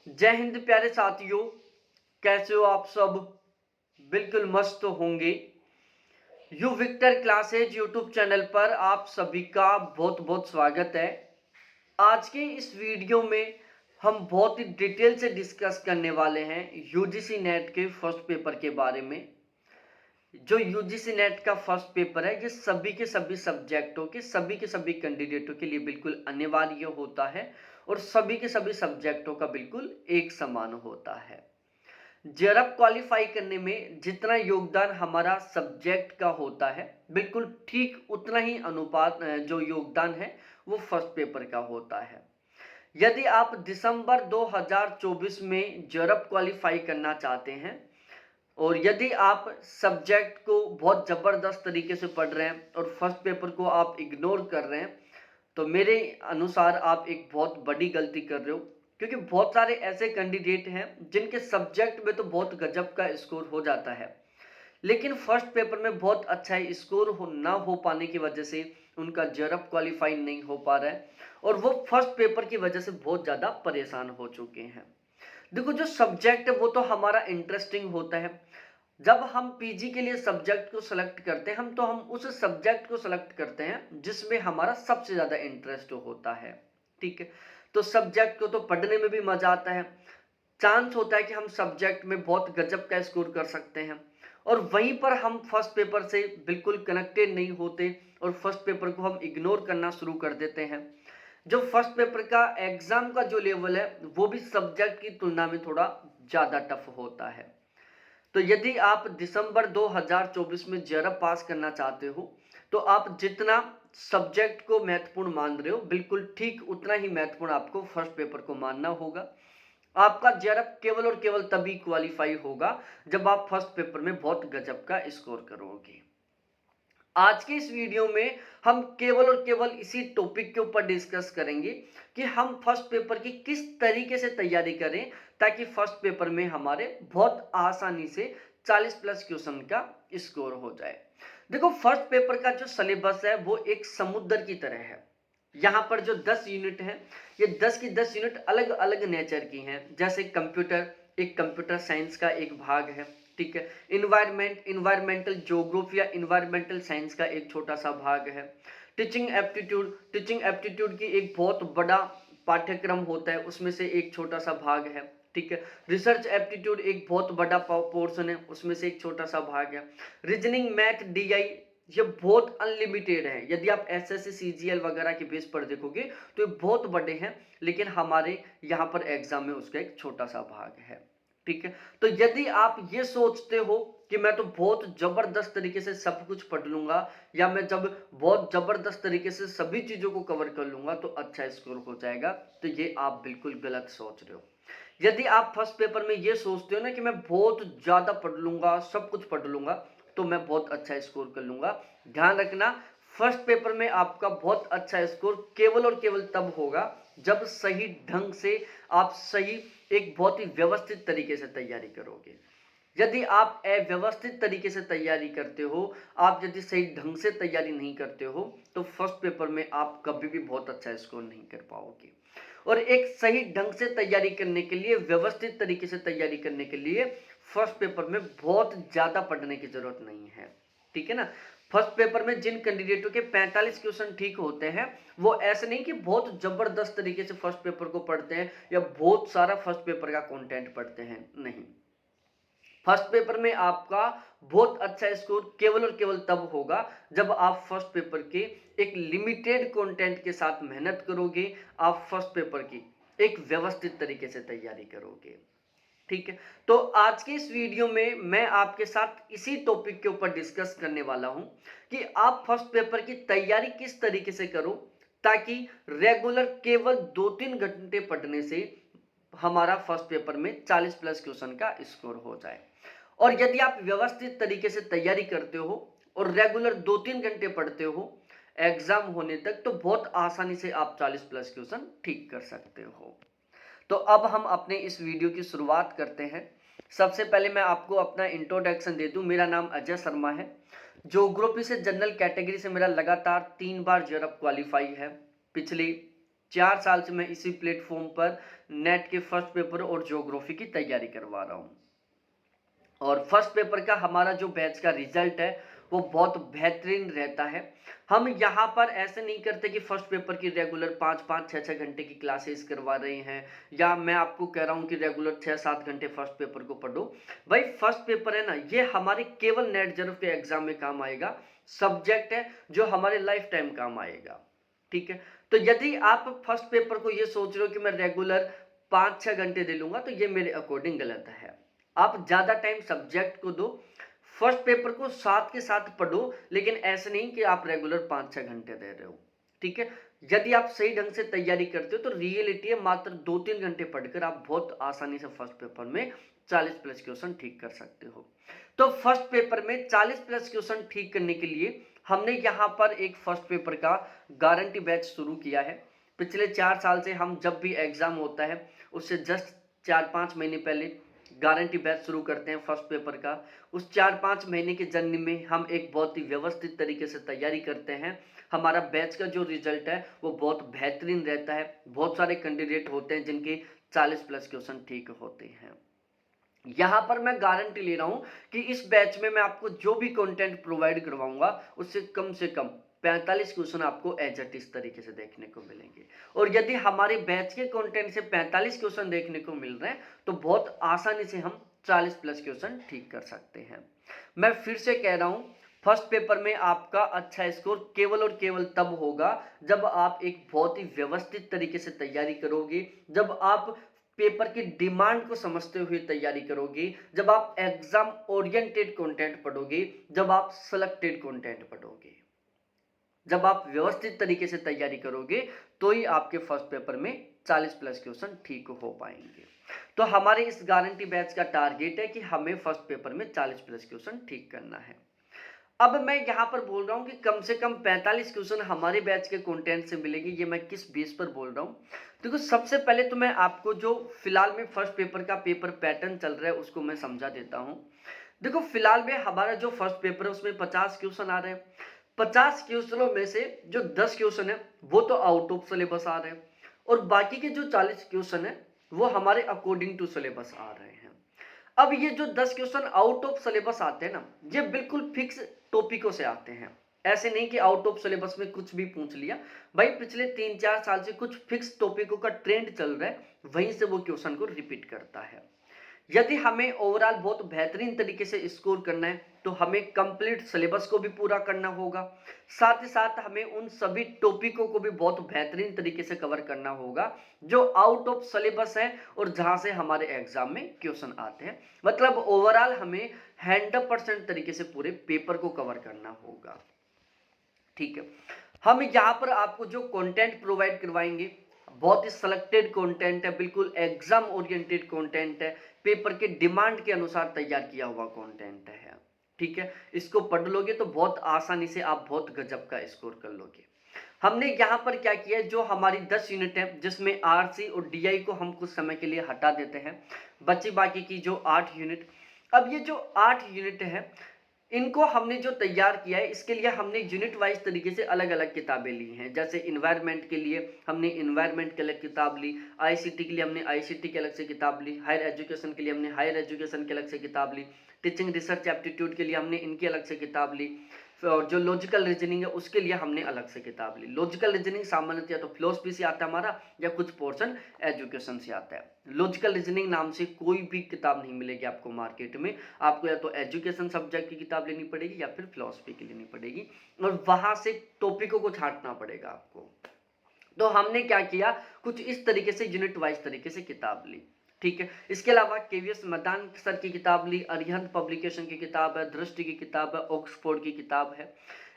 जय हिंद प्यारे साथियों, कैसे हो आप सब। बिल्कुल मस्त होंगे। U Victor classes YouTube channel पर आप सभी का बहुत बहुत स्वागत है। आज के इस वीडियो में हम बहुत ही डिटेल से डिस्कस करने वाले हैं यूजीसी नेट के फर्स्ट पेपर के बारे में। जो यूजीसी नेट का फर्स्ट पेपर है, ये सभी के सभी सब्जेक्टों के सभी कैंडिडेटों के लिए बिल्कुल अनिवार्य होता है और सभी के सभी सब्जेक्टों का बिल्कुल एक समान होता है। जेआरएफ क्वालिफाई करने में जितना योगदान हमारा सब्जेक्ट का होता है, बिल्कुल ठीक उतना ही अनुपात जो योगदान है वो फर्स्ट पेपर का होता है। यदि आप दिसंबर 2024 में जेआरएफ क्वालिफाई करना चाहते हैं और यदि आप सब्जेक्ट को बहुत ज़बरदस्त तरीके से पढ़ रहे हैं और फर्स्ट पेपर को आप इग्नोर कर रहे हैं, तो मेरे अनुसार आप एक बहुत बड़ी गलती कर रहे हो। क्योंकि बहुत सारे ऐसे कैंडिडेट हैं जिनके सब्जेक्ट में तो बहुत गजब का स्कोर हो जाता है, लेकिन फर्स्ट पेपर में बहुत अच्छा स्कोर ना हो पाने की वजह से उनका जेआरएफ क्वालिफाई नहीं हो पा रहा है और वो फर्स्ट पेपर की वजह से बहुत ज़्यादा परेशान हो चुके हैं। देखो, जो सब्जेक्ट है वो तो हमारा इंटरेस्टिंग होता है। जब हम पीजी के लिए सब्जेक्ट को सिलेक्ट करते हैं हम उस सब्जेक्ट को सिलेक्ट करते हैं जिसमें हमारा सबसे ज़्यादा इंटरेस्ट होता है। ठीक है, तो सब्जेक्ट को तो पढ़ने में भी मज़ा आता है। चांस होता है कि हम सब्जेक्ट में बहुत गजब का स्कोर कर सकते हैं और वहीं पर हम फर्स्ट पेपर से बिल्कुल कनेक्टेड नहीं होते और फर्स्ट पेपर को हम इग्नोर करना शुरू कर देते हैं। जो फर्स्ट पेपर का एग्जाम का जो लेवल है वो भी सब्जेक्ट की तुलना में थोड़ा ज़्यादा टफ होता है। तो यदि आप दिसंबर 2024 में जेआरएफ पास करना चाहते हो, तो आप जितना सब्जेक्ट को महत्वपूर्ण मान रहे हो, बिल्कुल ठीक उतना ही महत्वपूर्ण आपको फर्स्ट पेपर को मानना होगा। आपका जेआरएफ केवल और केवल तभी क्वालिफाई होगा जब आप फर्स्ट पेपर में बहुत गजब का स्कोर करोगे। आज के इस वीडियो में हम केवल और केवल इसी टॉपिक के ऊपर डिस्कस करेंगे कि हम फर्स्ट पेपर की किस तरीके से तैयारी करें ताकि फर्स्ट पेपर में हमारे बहुत आसानी से 40 प्लस क्वेश्चन का स्कोर हो जाए। देखो, फर्स्ट पेपर का जो सिलेबस है वो एक समुद्र की तरह है। यहाँ पर जो 10 यूनिट हैं, ये 10 की 10 यूनिट अलग अलग नेचर की हैं। जैसे कंप्यूटर, एक कंप्यूटर साइंस का एक भाग है। ठीक है, इन्वायरमेंटल ज्योग्राफी या इन्वायरमेंटल साइंस का एक छोटा सा भाग है। टीचिंग एप्टीट्यूड की एक बहुत बड़ा पाठ्यक्रम होता है, उसमें से एक छोटा सा भाग है। ठीक है, रिसर्च एप्टीट्यूड एक बहुत बड़ा पोर्शन है, उसमें से एक छोटा सा भाग है। रीजनिंग, मैथ, डीआई, ये बहुत अनलिमिटेड है। यदि आप एसएससी सीजीएल वगैरह के बेस पर देखोगे तो ये बहुत बड़े हैं, लेकिन हमारे यहाँ पर एग्जाम में उसका एक छोटा सा भाग है। ठीक है, तो यदि आप ये सोचते हो कि मैं तो बहुत जबरदस्त तरीके से सब कुछ पढ़ लूंगा या मैं जब बहुत जबरदस्त तरीके से सभी चीजों को कवर कर लूंगा तो अच्छा स्कोर हो जाएगा, तो ये आप बिल्कुल गलत सोच रहे हो। यदि आप फर्स्ट पेपर में ये सोचते हो ना कि मैं बहुत ज्यादा पढ़ लूंगा, सब कुछ पढ़ लूंगा तो मैं बहुत अच्छा स्कोर कर लूंगा, ध्यान रखना, फर्स्ट पेपर में आपका बहुत अच्छा स्कोर केवल और केवल तब होगा जब सही ढंग से आप सही एक बहुत ही व्यवस्थित तरीके से तैयारी करोगे। यदि आप अव्यवस्थित तरीके से तैयारी करते हो, आप यदि सही ढंग से तैयारी नहीं करते हो, तो फर्स्ट पेपर में आप कभी भी बहुत अच्छा स्कोर नहीं कर पाओगे। और एक सही ढंग से तैयारी करने के लिए, व्यवस्थित तरीके से तैयारी करने के लिए फर्स्ट पेपर में बहुत ज़्यादा पढ़ने की जरूरत नहीं है। ठीक है ना, फर्स्ट पेपर में जिन कैंडिडेटों के 45 क्वेश्चन ठीक होते हैं, वो ऐसे नहीं कि बहुत जबरदस्त तरीके से फर्स्ट पेपर को पढ़ते हैं या बहुत सारा फर्स्ट पेपर का कंटेंट पढ़ते हैं, नहीं। फर्स्ट पेपर में आपका बहुत अच्छा स्कोर केवल और केवल तब होगा जब आप फर्स्ट पेपर के एक लिमिटेड कंटेंट के साथ मेहनत करोगे, आप फर्स्ट पेपर की एक व्यवस्थित तरीके से तैयारी करोगे। ठीक है, तो आज के इस वीडियो में मैं आपके साथ इसी टॉपिक के ऊपर डिस्कस करने वाला हूं कि आप फर्स्ट पेपर की तैयारी किस तरीके से करो ताकि रेगुलर केवल 2-3 घंटे पढ़ने से हमारा फर्स्ट पेपर में 40 प्लस क्वेश्चन का स्कोर हो जाए। और यदि आप व्यवस्थित तरीके से तैयारी करते हो और रेगुलर 2-3 घंटे पढ़ते हो, एग्जाम होने तक तो बहुत आसानी से आप 40 प्लस क्वेश्चन ठीक कर सकते हो। तो अब हम अपने इस वीडियो की शुरुआत करते हैं। सबसे पहले मैं आपको अपना इंट्रोडक्शन दे दूं। मेरा नाम अजय शर्मा है। ज्योग्राफी से जनरल कैटेगरी से मेरा लगातार 3 बार जेआरएफ क्वालिफाई है। पिछले 4 साल से मैं इसी प्लेटफॉर्म पर नेट के फर्स्ट पेपर और ज्योग्राफी की तैयारी करवा रहा हूँ। और फर्स्ट पेपर का हमारा जो बैच का रिजल्ट है वो बहुत बेहतरीन रहता है। हम यहाँ पर ऐसे नहीं करते कि फर्स्ट पेपर की रेगुलर 5-5 6-6 घंटे की क्लासेस करवा रहे हैं, या मैं आपको कह रहा हूँ कि रेगुलर 6-7 घंटे फर्स्ट पेपर को पढ़ो। भाई फर्स्ट पेपर है ना, ये हमारे केवल नेट जर्फ के एग्जाम में काम आएगा। सब्जेक्ट है जो हमारे लाइफ टाइम काम आएगा। ठीक है, तो यदि आप फर्स्ट पेपर को ये सोच रहे हो कि मैं रेगुलर 5-6 घंटे दे लूंगा, तो ये मेरे अकॉर्डिंग गलत है। आप ज्यादा टाइम सब्जेक्ट को दो, फर्स्ट पेपर को साथ के साथ पढ़ो, लेकिन ऐसे नहीं कि आप रेगुलर 5-6 घंटे दे रहे हो। ठीक है, यदि आप सही ढंग से तैयारी करते हो तो रियलिटी है मात्र 2-3 घंटे पढ़कर आप बहुत आसानी से फर्स्ट पेपर में 40 प्लस क्वेश्चन ठीक कर सकते हो। तो फर्स्ट पेपर में 40 प्लस क्वेश्चन ठीक करने के लिए हमने यहाँ पर एक फर्स्ट पेपर का गारंटी बैच शुरू किया है। पिछले 4 साल से हम जब भी एग्जाम होता है उससे जस्ट 4-5 महीने पहले गारंटी बैच शुरू करते हैं फर्स्ट पेपर का। उस 4-5 महीने की जर्नी में हम एक बहुत ही व्यवस्थित तरीके से तैयारी करते हैं। हमारा बैच का जो रिजल्ट है वो बहुत बेहतरीन रहता है। बहुत सारे कैंडिडेट होते हैं जिनके 40 प्लस क्वेश्चन ठीक होते हैं। यहाँ पर मैं गारंटी ले रहा हूं कि इस बैच में मैं आपको जो भी कंटेंट प्रोवाइड करवाऊंगा उससे कम 45 क्वेश्चन आपको एज इट इस तरीके से देखने को मिलेंगे। और यदि हमारे बैच के कंटेंट से 45 क्वेश्चन देखने को मिल रहे हैं तो बहुत आसानी से हम 40 प्लस क्वेश्चन ठीक कर सकते हैं। मैं फिर से कह रहा हूं, फर्स्ट पेपर में आपका अच्छा स्कोर केवल और केवल तब होगा जब आप एक बहुत ही व्यवस्थित तरीके से तैयारी करोगे, जब आप पेपर की डिमांड को समझते हुए तैयारी करोगे, जब आप एग्जाम ओरिएंटेड कंटेंट पढ़ोगे, जब आप सिलेक्टेड कंटेंट पढ़ोगे, जब आप व्यवस्थित तरीके से तैयारी करोगे, तो ही आपके फर्स्ट पेपर में 40 प्लस क्वेश्चन ठीक हो पाएंगे। तो हमारे इस गारंटी बैच का टारगेट है कि हमें फर्स्ट पेपर में 40 प्लस क्वेश्चन ठीक करना है। अब मैं यहाँ पर बोल रहा हूँ कि कम से कम 45 क्वेश्चन हमारे बैच के कंटेंट से मिलेंगे। ये मैं किस बेस पर बोल रहा हूँ? देखो, सबसे पहले तो मैं आपको जो फिलहाल में फर्स्ट पेपर का पेपर पैटर्न चल रहा है उसको मैं समझा देता हूँ। देखो, फिलहाल में हमारा जो फर्स्ट पेपर है उसमें 50 क्वेश्चन आ रहे हैं। 50 क्वेश्चनों में से जो 10 क्वेश्चन है वो तो आउट ऑफ सिलेबस आ रहे हैं, और बाकी के जो 40 क्वेश्चन है वो हमारे अकॉर्डिंग टू सिलेबस आ रहे हैं। अब ये जो 10 क्वेश्चन आउट ऑफ सिलेबस आते हैं ना, ये बिल्कुल फिक्स टॉपिकों से आते हैं। ऐसे नहीं कि आउट ऑफ सिलेबस में कुछ भी पूछ लिया। भाई पिछले 3-4 साल से कुछ फिक्स टॉपिकों का ट्रेंड चल रहा है, वहीं से वो क्वेश्चन को रिपीट करता है। यदि हमें ओवरऑल बहुत बेहतरीन तरीके से स्कोर करना है तो हमें कंप्लीट सिलेबस को भी पूरा करना होगा, साथ ही साथ हमें उन सभी टॉपिकों को भी बहुत बेहतरीन तरीके से कवर करना होगा जो आउट ऑफ सिलेबस है और जहां से हमारे एग्जाम में क्वेश्चन आते हैं। मतलब ओवरऑल हमें 100% तरीके से पूरे पेपर को कवर करना होगा। ठीक है, हम यहाँ पर आपको जो कंटेंट प्रोवाइड करवाएंगे बहुत ही सिलेक्टेड कंटेंट है, बिल्कुल एग्जाम ओरिएंटेड कंटेंट है, पेपर के डिमांड के अनुसार तैयार किया हुआ कंटेंट है। ठीक है, इसको पढ़ लोगे तो बहुत आसानी से आप बहुत गजब का स्कोर कर लोगे। हमने यहाँ पर क्या किया है, जो हमारी 10 यूनिट है जिसमें आरसी और डीआई को हम कुछ समय के लिए हटा देते हैं, बची बाकी की जो 8 यूनिट। अब ये जो 8 यूनिट है इनको हमने जो तैयार किया है इसके लिए हमने यूनिट वाइज तरीके से अलग अलग किताबें ली हैं। जैसे इन्वायरमेंट के लिए हमने इन्वायरमेंट की अलग किताब ली, आईसीटी के लिए हमने आईसीटी की अलग से किताब ली, हायर एजुकेशन के लिए हमने हायर एजुकेशन की अलग से किताब ली, टीचिंग रिसर्च एप्टीट्यूड के लिए हमने इनकी अलग से किताब ली, और जो लॉजिकल रीजनिंग है उसके लिए हमने अलग से किताब ली। लॉजिकल रीजनिंग सामान्यतः या तो फिलोसफी से आता है हमारा, या कुछ पोर्शन एजुकेशन से आता है। लॉजिकल रीजनिंग नाम से कोई भी किताब नहीं मिलेगी आपको मार्केट में, आपको या तो एजुकेशन सब्जेक्ट की किताब लेनी पड़ेगी या फिर फिलोसफी की लेनी पड़ेगी, और वहां से टॉपिकों को छांटना पड़ेगा आपको। तो हमने क्या किया, कुछ इस तरीके से यूनिट वाइज तरीके से किताब ली। ठीक है, इसके अलावा केवीएस मैदान सर की किताब ली, अरिहंत पब्लिकेशन की किताब है, दृष्टि की किताब है, ऑक्सफोर्ड की किताब है।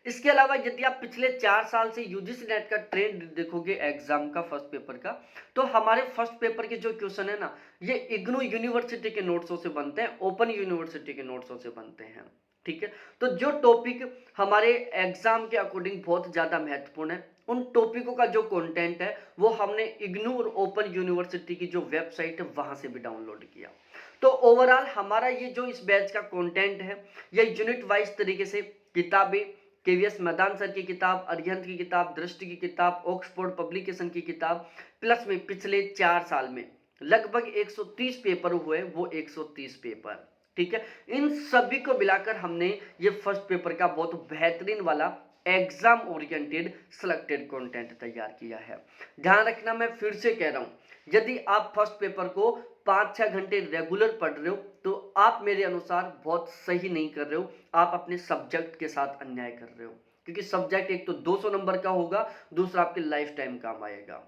इसके अलावा यदि आप पिछले 4 साल से यूजीसी नेट का ट्रेंड देखोगे एग्जाम का फर्स्ट पेपर का, तो हमारे फर्स्ट पेपर के जो क्वेश्चन है ना, ये इग्नू यूनिवर्सिटी के नोट्सों से बनते हैं, ओपन यूनिवर्सिटी के नोट्सों से बनते हैं। ठीक है, तो जो टॉपिक हमारे एग्जाम के अकॉर्डिंग बहुत ज्यादा महत्वपूर्ण है, उन टॉपिकों का जो कंटेंट है वो हमने इग्नू और ओपन यूनिवर्सिटी की जो वेबसाइट है वहां से भी डाउनलोड किया। तो ओवरऑल हमारा ये जो इस बैच का कंटेंट है, ये यूनिट वाइज तरीके से किताबें केवीएस मैदान सर की किताब, अरिहंत की किताब, दृष्टि की किताब, ऑक्सफोर्ड पब्लिकेशन की किताब, प्लस में पिछले 4 साल में लगभग 130 पेपर हुए, वो 130 पेपर, ठीक है। इन सभी को मिलाकर हमने ये फर्स्ट पेपर का बहुत बेहतरीन वाला एग्जाम ओरिएंटेड सिलेक्टेड कंटेंट तैयार किया है। ध्यान रखना, मैं फिर से कह रहा हूं, यदि आप फर्स्ट पेपर को 5-6 घंटे रेगुलर पढ़ रहे हो तो आप मेरे अनुसार बहुत सही नहीं कर रहे हो, आप अपने सब्जेक्ट के साथ अन्याय कर रहे हो, क्योंकि सब्जेक्ट एक तो 200 नंबर का होगा, दूसरा आपके लाइफ टाइम काम आएगा,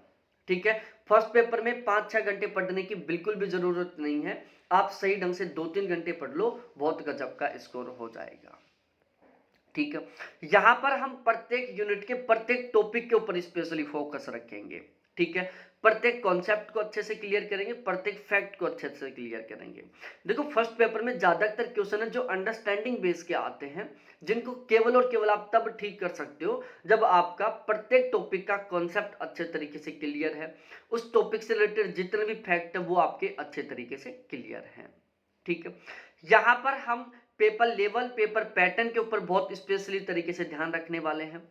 ठीक है। फर्स्ट पेपर में 5-6 घंटे पढ़ने की बिल्कुल भी जरूरत नहीं है, आप सही ढंग से 2-3 घंटे पढ़ लो, बहुत गजब का स्कोर हो जाएगा, ठीक है। यहां पर हम प्रत्येक यूनिट के प्रत्येक टॉपिक के ऊपर स्पेशली फोकस रखेंगे, ठीक है। प्रत्येक कॉन्सेप्ट को अच्छे से क्लियर करेंगे, प्रत्येक फैक्ट को अच्छे से क्लियर करेंगे। देखो फर्स्ट पेपर में ज्यादातर क्वेश्चन है जो अंडरस्टैंडिंग बेस के आते हैं, जिनको केवल और केवल आप तब ठीक कर सकते हो जब आपका प्रत्येक टॉपिक का कॉन्सेप्ट अच्छे तरीके से क्लियर है, उस टॉपिक से रिलेटेड जितने भी फैक्ट है वो आपके अच्छे तरीके से क्लियर है, ठीक है। यहां पर हम पेपर लेवल, पेपर पैटर्न के ऊपर बहुत स्पेशली तरीके से ध्यान रखने वाले हैं।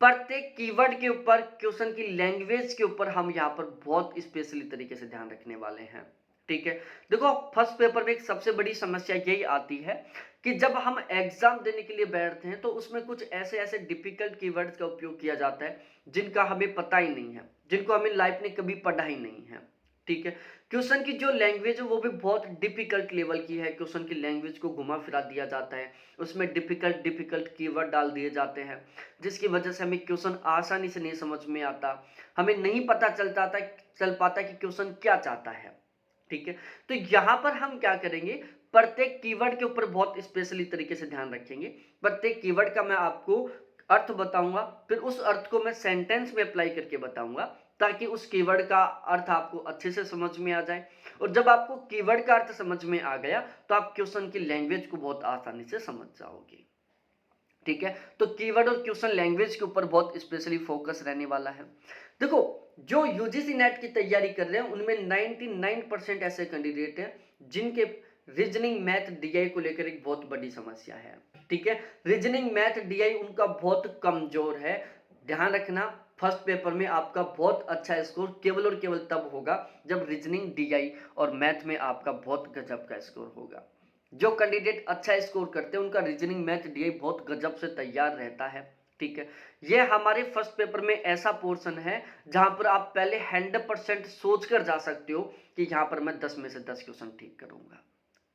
प्रत्येक कीवर्ड के ऊपर, क्वेश्चन की लैंग्वेज के ऊपर हम यहाँ पर बहुत स्पेशली तरीके से ध्यान रखने वाले हैं, ठीक है। देखो फर्स्ट पेपर में एक सबसे बड़ी समस्या यही आती है कि जब हम एग्जाम देने के लिए बैठते हैं तो उसमें कुछ ऐसे ऐसे डिफिकल्ट कीवर्ड्स का उपयोग किया जाता है जिनका हमें पता ही नहीं है, जिनको हमें लाइफ में कभी पढ़ा ही नहीं है, ठीक है। क्वेश्चन की जो लैंग्वेज है वो भी बहुत डिफिकल्ट लेवल की है, क्वेश्चन की लैंग्वेज को घुमा फिरा दिया जाता है, उसमें डिफिकल्ट कीवर्ड डाल दिए जाते हैं, जिसकी वजह से हमें क्वेश्चन आसानी से नहीं समझ में आता, हमें नहीं पता चल पाता कि क्वेश्चन क्या चाहता है, ठीक है। तो यहां पर हम क्या करेंगे, प्रत्येक कीवर्ड के ऊपर बहुत स्पेशली तरीके से ध्यान रखेंगे। प्रत्येक कीवर्ड का मैं आपको अर्थ बताऊंगा, फिर उस अर्थ को मैं सेंटेंस में अप्लाई करके बताऊंगा ताकि उस कीवर्ड का अर्थ आपको अच्छे से समझ में आ जाए। और जब आपको कीवर्ड का अर्थ समझ में आ गया तो आप क्वेश्चन की लैंग्वेज को बहुत आसानी से समझ जाओगे, ठीक है। तो कीवर्ड और क्वेश्चन लैंग्वेज के ऊपर बहुत स्पेशली फोकस रहने वाला है। देखो जो यूजीसी नेट की तैयारी कर रहे हैं उनमें 99% ऐसे कैंडिडेट हैं जिनके रीजनिंग मैथ डीआई को लेकर एक बहुत बड़ी समस्या है, ठीक है। रीजनिंग मैथ डीआई उनका बहुत कमजोर है। ध्यान रखना, फर्स्ट पेपर में आपका बहुत अच्छा स्कोर केवल और केवल तब होगा जब रीजनिंग डीआई और मैथ में आपका बहुत गजब का स्कोर होगा। जो कैंडिडेट अच्छा स्कोर करते हैं उनका रीजनिंग मैथ डीआई बहुत गजब से तैयार रहता है, ठीक है। ये हमारे फर्स्ट पेपर में ऐसा पोर्शन है जहां पर आप पहले 100% सोच कर जा सकते हो कि यहां पर मैं 10 में से 10 क्वेश्चन ठीक करूंगा,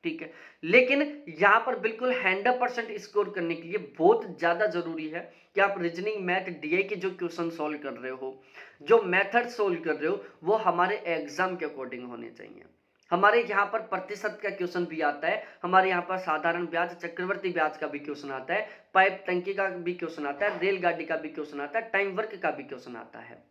ठीक है। लेकिन यहां पर बिल्कुल 100% स्कोर करने के लिए बहुत ज्यादा जरूरी है कि आप रीजनिंग मैथ डीआई के जो क्वेश्चन सॉल्व कर रहे हो, जो मेथड सॉल्व कर रहे हो, वो हमारे एग्जाम के अकॉर्डिंग होने चाहिए। हमारे यहाँ पर प्रतिशत का क्वेश्चन भी आता है, हमारे यहाँ पर साधारण ब्याज, चक्रवर्ती ब्याज का भी क्वेश्चन आता है, पाइप टंकी का भी क्वेश्चन आता है, रेलगाड़ी का भी क्वेश्चन आता है, टाइम वर्क का भी क्वेश्चन आता है।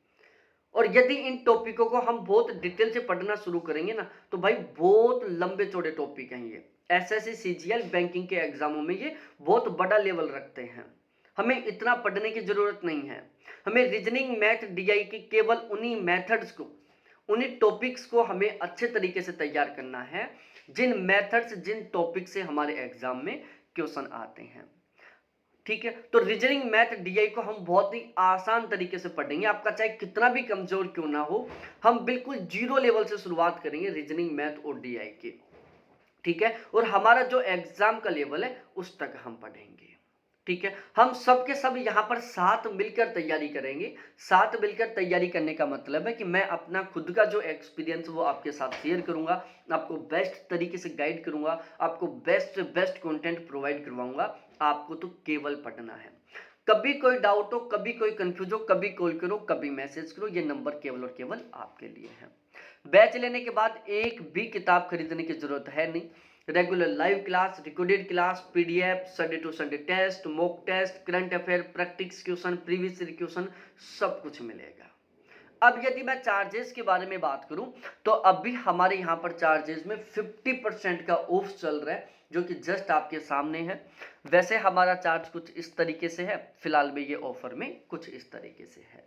और यदि इन टॉपिकों को हम बहुत डिटेल से पढ़ना शुरू करेंगे ना तो भाई बहुत लंबे चौड़े टॉपिक हैं ये। एसएससी सीजीएल बैंकिंग के एग्जामों में ये बहुत बड़ा लेवल रखते हैं, हमें इतना पढ़ने की जरूरत नहीं है। हमें रीजनिंग मैथ डीआई के केवल उन्हीं मेथड्स को, उन्हीं टॉपिक्स को हमें अच्छे तरीके से तैयार करना है जिन मेथड्स, जिन टॉपिक से हमारे एग्जाम में क्वेश्चन आते हैं, ठीक है। तो रीजनिंग मैथ डीआई को हम बहुत ही आसान तरीके से पढ़ेंगे, आपका चाहे कितना भी कमजोर क्यों ना हो, हम बिल्कुल जीरो लेवल से शुरुआत करेंगे रीजनिंग मैथ और डीआई की, ठीक है। और हमारा जो एग्जाम का लेवल है उस तक हम पढ़ेंगे, ठीक है। हम सब के सब यहाँ पर साथ मिलकर तैयारी करेंगे। साथ मिलकर तैयारी करने का मतलब है कि मैं अपना खुद का जो एक्सपीरियंस वो आपके साथ शेयर करूंगा, आपको बेस्ट तरीके से गाइड करूंगा, आपको बेस्ट से बेस्ट कंटेंट प्रोवाइड करवाऊंगा। आपको तो केवल पढ़ना है। कभी कोई डाउट हो, कभी कोई कंफ्यूज हो, कभी कॉल करो, कभी मैसेज करो, ये नंबर केवल और केवल आपके लिए है। बैच लेने के बाद एक भी किताब खरीदने की जरूरत है नहीं। Regular live class, recorded class, PDF, Sunday to Sunday test, mock test, current affair, practice question, previous question, सब कुछ मिलेगा। अब यदि मैं चार्जेस के बारे में बात करूं तो अभी हमारे यहाँ पर चार्जेस में 50% का ऑफ चल रहा है जो कि जस्ट आपके सामने है। वैसे हमारा चार्ज कुछ इस तरीके से है, फिलहाल में ये ऑफर में कुछ इस तरीके से है,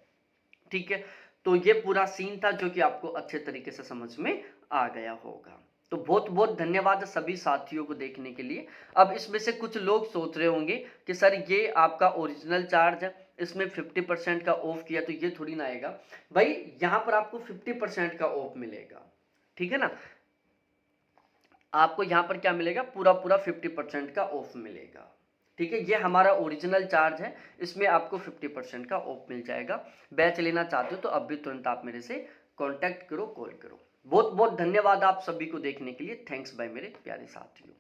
ठीक है। तो ये पूरा सीन था जो कि आपको अच्छे तरीके से समझ में आ गया होगा। तो बहुत बहुत धन्यवाद सभी साथियों को देखने के लिए। अब इसमें से कुछ लोग सोच रहे होंगे कि सर ये आपका ओरिजिनल चार्ज है, इसमें 50% का ऑफ किया तो ये थोड़ी ना आएगा। भाई यहाँ पर आपको 50% का ऑफ मिलेगा, ठीक है ना। आपको यहाँ पर क्या मिलेगा, पूरा पूरा 50% का ऑफ मिलेगा, ठीक है। ये हमारा ओरिजिनल चार्ज है, इसमें आपको 50% का ऑफ मिल जाएगा। बैच लेना चाहते हो तो अब भी तुरंत आप मेरे से कांटेक्ट करो, कॉल करो। बहुत बहुत धन्यवाद आप सभी को देखने के लिए। थैंक्स बाय मेरे प्यारे साथियों।